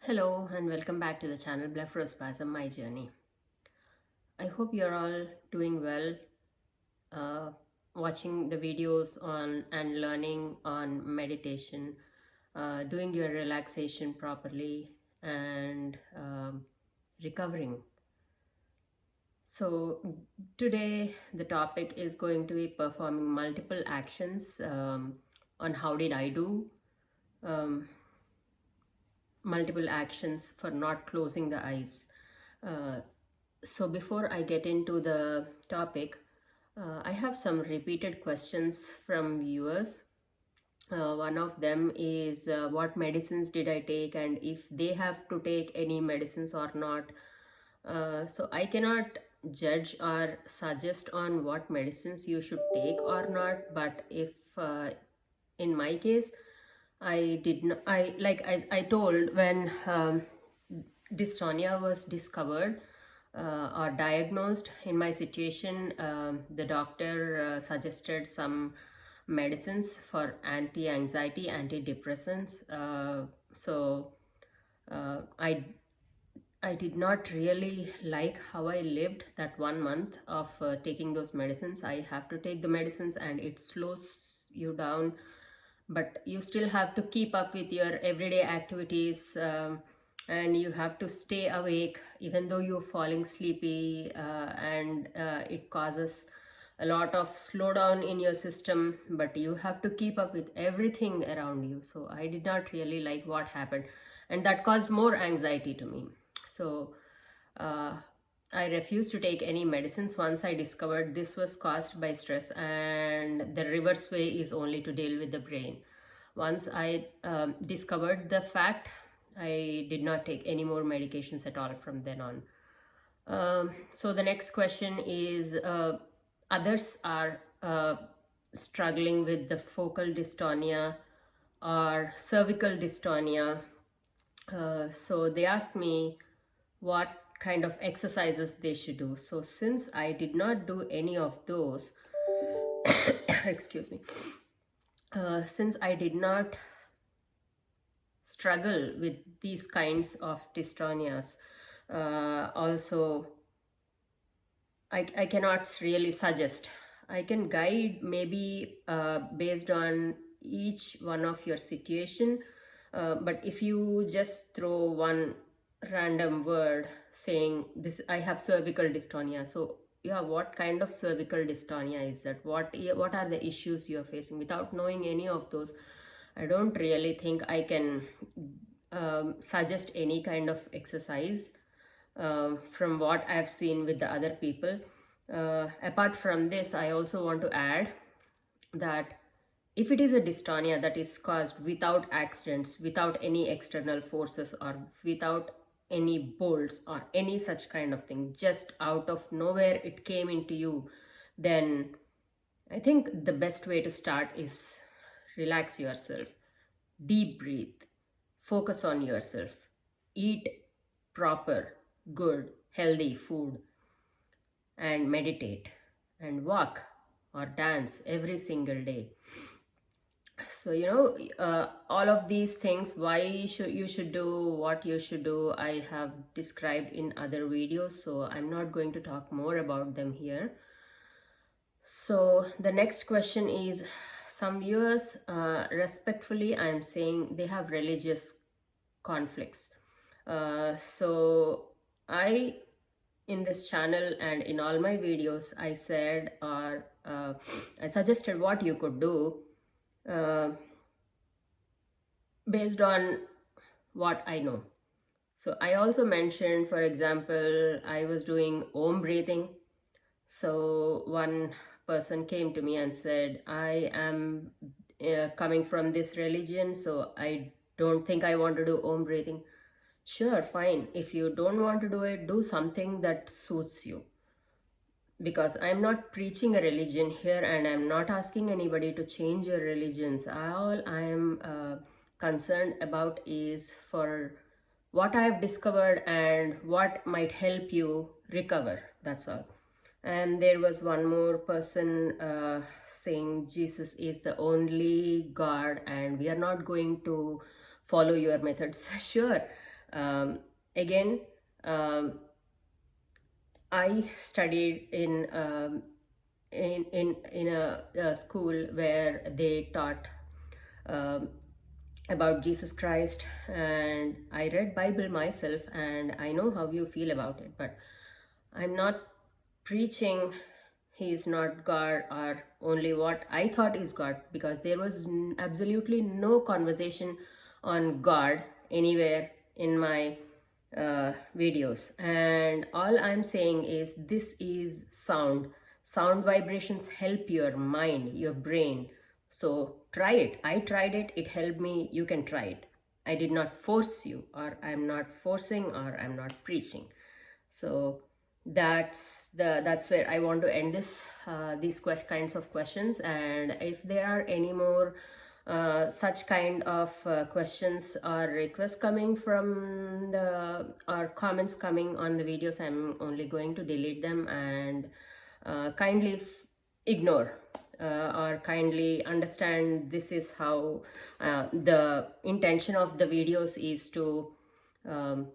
Hello and welcome back to the channel Blepharospasm, my journey. I hope you're all doing well, uh, watching the videos on and learning on meditation, doing your relaxation properly, and recovering. So, today the topic is going to be performing multiple actions on how did I do. Um, Multiple actions for not closing the eyes. Uh, so before I get into the topic, I have some repeated questions from viewers. One of them is what medicines did I take and if they have to take any medicines or not. So I cannot judge or suggest on what medicines you should take or not, but if in my case, I did not, I like as I told when dystonia was discovered or diagnosed in my situation, the doctor suggested some medicines for anti-anxiety, antidepressants. So I did not really like how I lived that 1 month of taking those medicines. I have to take the medicines and it slows you down, but you still have to keep up with your everyday activities, and you have to stay awake even though you're falling sleepy, and it causes a lot of slowdown in your system, but you have to keep up with everything around you. So I did not really like what happened, and that caused more anxiety to me. So uh, I refused to take any medicines once I discovered this was caused by stress, and the reverse way is only to deal with the brain. Once I discovered the fact, I did not take any more medications at all from then on. So the next question is, others are struggling with the focal dystonia or cervical dystonia. So they asked me what kind of exercises they should do. So since I did not do any of those, excuse me, since I did not struggle with these kinds of dystonias, also I cannot really suggest. I can guide maybe based on each one of your situation, but if you just throw one random word saying this, I have cervical dystonia. So yeah, what kind of cervical dystonia is that? What are the issues you're facing? Without knowing any of those, I don't really think I can suggest any kind of exercise from what I've seen with the other people. Apart from this, I also want to add that if it is a dystonia that is caused without accidents, without any external forces, or without any bolts or any such kind of thing, just out of nowhere it came into you, then I think the best way to start is relax yourself, deep breathe, focus on yourself, eat proper, good, healthy food, and meditate and walk or dance every single day. So all of these things, why you should do what you should do, I have described in other videos, so I'm not going to talk more about them here. So the next question is, some viewers, respectfully I'm saying, they have religious conflicts. So I, in this channel and in all my videos, I said, or I suggested what you could do uh, based on what I know. So I also mentioned, for example, I was doing Om breathing. So one person came to me and said, I am coming from this religion, so I don't think I want to do Om breathing. Sure, fine. If you don't want to do it, do something that suits you. Because I'm not preaching a religion here and I'm not asking anybody to change your religions. All I am concerned about is for what I have discovered and what might help you recover. That's all. And there was one more person saying Jesus is the only God and we are not going to follow your methods. Sure, Um, Again, um, I studied in a school where they taught um, about Jesus Christ, and I read Bible myself, and I know how you feel about it, but I'm not preaching he is not God or only what I thought is God, because there was absolutely no conversation on God anywhere in my videos. And all I'm saying is this is sound. Sound vibrations help your mind, your brain. So try it. I tried it, it helped me. You can try it. I did not force you, or I'm not forcing, or I'm not preaching. So that's where I want to end this these kinds of questions. And if there are any more such kind of questions or requests coming from the or comments coming on the videos, I'm only going to delete them and kindly ignore or kindly understand this is how the intention of the videos is to um,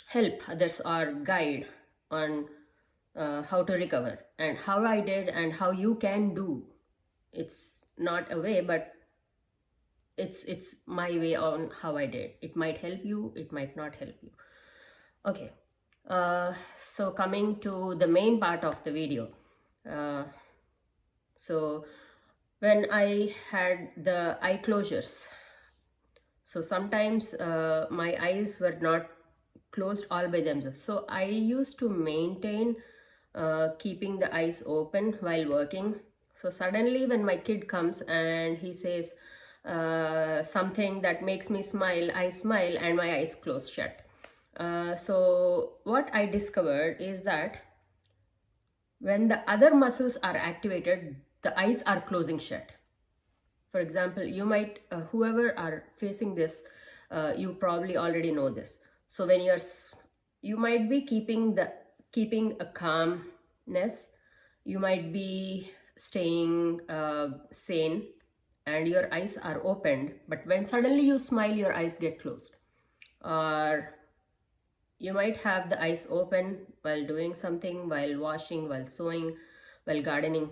help others or guide on how to recover and how I did and how you can do. It's not a way, but it's my way on how I did. It might help you, it might not help you. Okay, so coming to the main part of the video. uh, so when I had the eye closures, so sometimes my eyes were not closed all by themselves. So I used to maintain keeping the eyes open while working. So suddenly when my kid comes and he says something that makes me smile, I smile and my eyes close shut. So what I discovered is that when the other muscles are activated, the eyes are closing shut. For example, you might whoever are facing this, you probably already know this. So when you might be keeping a calmness, you might be staying sane, and your eyes are opened, but when suddenly you smile, your eyes get closed. Or you might have the eyes open while doing something, while washing, while sewing, while gardening.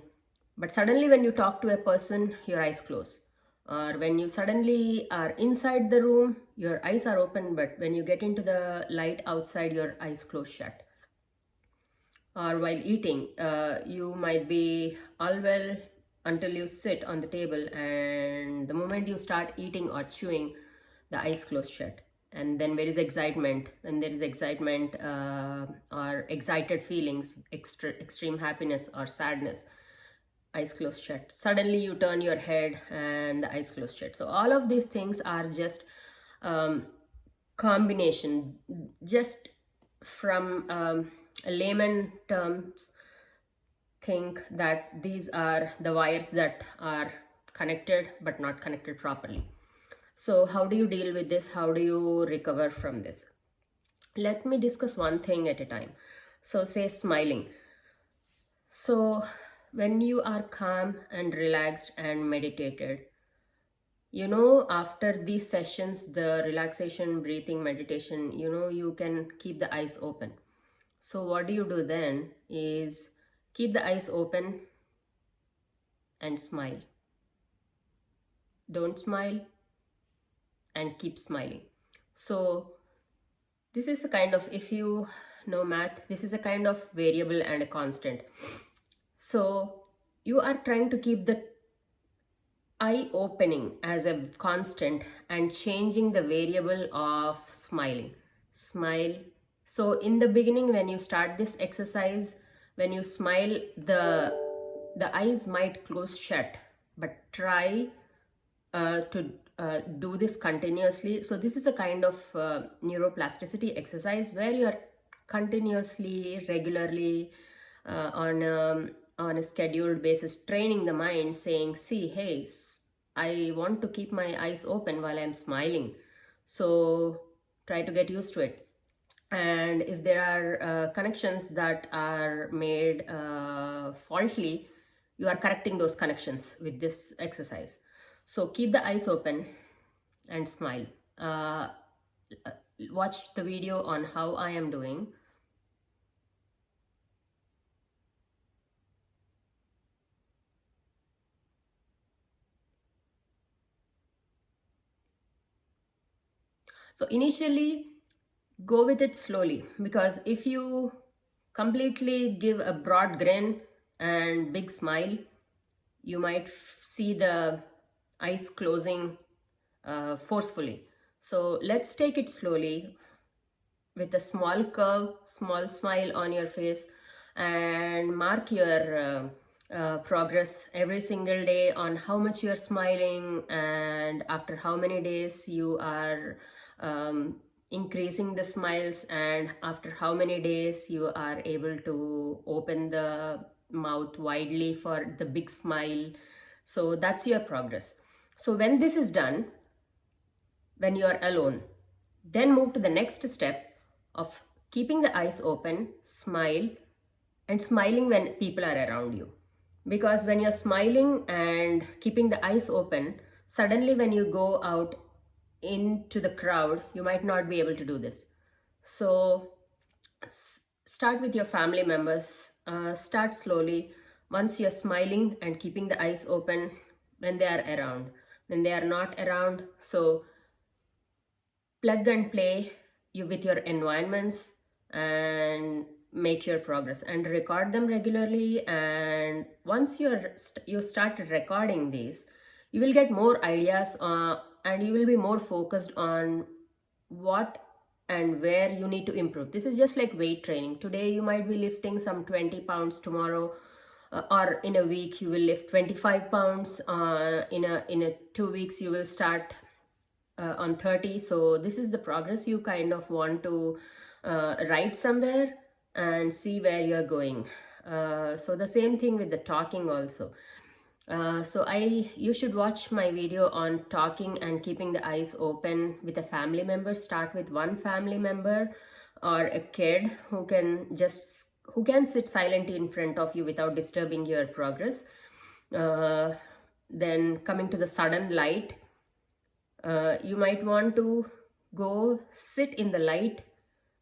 But suddenly, when you talk to a person, your eyes close. Or when you suddenly are inside the room, your eyes are open, but when you get into the light outside, your eyes close shut. Or while eating, you might be all well until you sit on the table, and the moment you start eating or chewing, the eyes close shut. And then there is excitement, or excited feelings, extreme happiness or sadness, eyes closed shut. Suddenly you turn your head and the eyes closed shut. So all of these things are just um, combination, just from layman terms, think that these are the wires that are connected but not connected properly. So how do you deal with this? How do you recover from this? Let me discuss one thing at a time. So say smiling. So when you are calm and relaxed and meditated, after these sessions, the relaxation, breathing, meditation, you can keep the eyes open. So what do you do then is keep the eyes open and smile. Don't smile and keep smiling. So this is a kind of, if you know math, this is a kind of variable and a constant. So you are trying to keep the eye opening as a constant and changing the variable of smiling. Smile. So in the beginning, when you start this exercise, when you smile, the eyes might close shut, but try to do this continuously. So this is a kind of neuroplasticity exercise where you are continuously, regularly, on a scheduled basis, training the mind, saying, see, hey, I want to keep my eyes open while I'm smiling. So try to get used to it. And if there are connections that are made faultily, you are correcting those connections with this exercise. So keep the eyes open and smile. watch the video on how I am doing. So initially, go with it slowly, because if you completely give a broad grin and big smile, you might see the eyes closing forcefully. So let's take it slowly with a small curve, small smile on your face, and mark your progress every single day on how much you're smiling and after how many days you are um, increasing the smiles, and after how many days you are able to open the mouth widely for the big smile. So that's your progress. So when this is done, when you are alone, then move to the next step of keeping the eyes open, smile, and smiling when people are around you. Because when you're smiling and keeping the eyes open, suddenly when you go out into the crowd, you might not be able to do this. So start with your family members, start slowly. Once you're smiling and keeping the eyes open when they are around, when they are not around, so plug and play you with your environments and make your progress and record them regularly. And once you start recording these, you will get more ideas, and you will be more focused on what and where you need to improve. This is just like weight training. Today you might be lifting some 20 pounds, tomorrow or in a week you will lift 25 pounds, in a 2 weeks you will start on 30. So this is the progress you kind of want to write somewhere and see where you're going. So the same thing with the talking also. You should watch my video on talking and keeping the eyes open with a family member. Start with one family member or a kid who can sit silently in front of you without disturbing your progress. uh, then coming to the sudden light, you might want to go sit in the light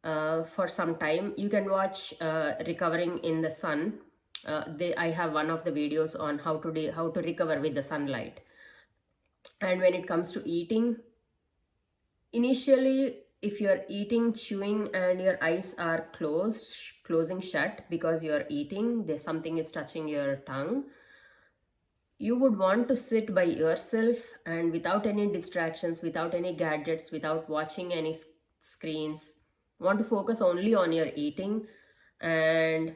for some time. You can watch recovering in the sun. I have one of the videos on how to recover with the sunlight. And when it comes to eating, initially, if you're eating, chewing, and your eyes are closing shut because you're eating, there's something is touching your tongue, you would want to sit by yourself and without any distractions, without any gadgets, without watching any screens. Want to focus only on your eating and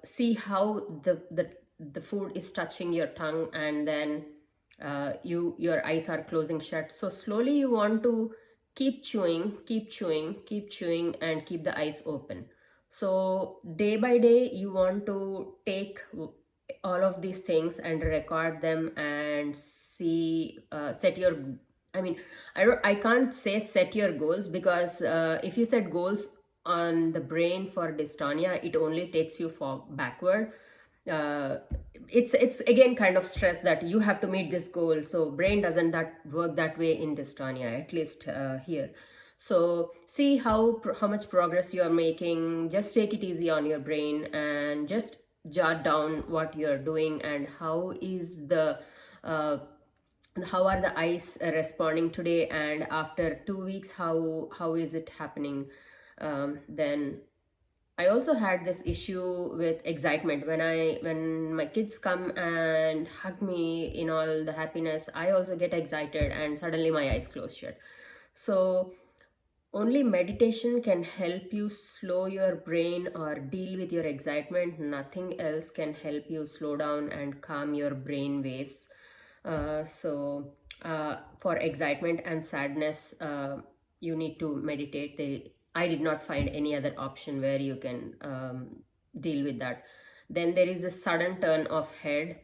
see how the food is touching your tongue, and then your eyes are closing shut. So slowly you want to keep chewing, keep chewing, keep chewing, and keep the eyes open. So day by day you want to take all of these things and record them and see, set your, I mean, I can't say set your goals, because if you set goals on the brain for dystonia, it only takes you for backward. uh, it's again kind of stress that you have to meet this goal. So brain doesn't that work that way in dystonia, at least here. So see how much progress you are making. Just take it easy on your brain and just jot down what you're doing and uh, how are the eyes responding today, and after 2 weeks how is it happening. Then I also had this issue with excitement. When my kids come and hug me in all the happiness, I also get excited and suddenly my eyes close shut. So only meditation can help you slow your brain or deal with your excitement. Nothing else can help you slow down and calm your brain waves. For excitement and sadness, you need to meditate. I did not find any other option where you can deal with that. Then there is a sudden turn of head.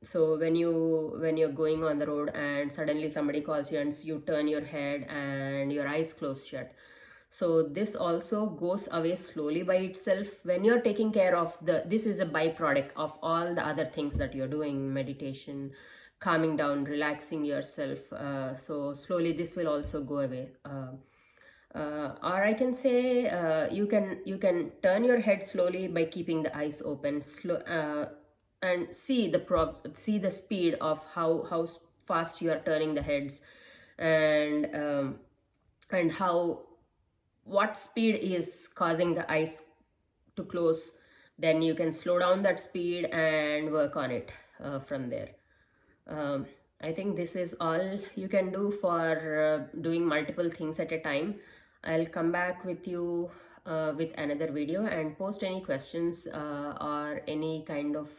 So when you're going on the road and suddenly somebody calls you and you turn your head and your eyes close shut. So this also goes away slowly by itself when you're taking care of this is a byproduct of all the other things that you're doing: meditation, calming down, relaxing yourself. So slowly this will also go away. Or I can say, you can turn your head slowly by keeping the eyes open, and see the speed of how fast you are turning the heads, and how what speed is causing the eyes to close. Then you can slow down that speed and work on it from there. um, I think this is all you can do for doing multiple things at a time. I'll come back with you with another video, and post any questions or any kind of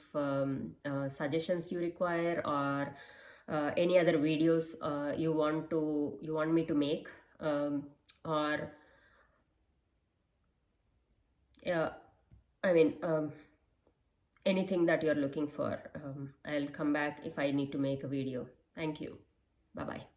suggestions you require, or any other videos you want me to make, or yeah, I mean, anything that you're looking for. I'll come back if I need to make a video. Thank you. Bye bye.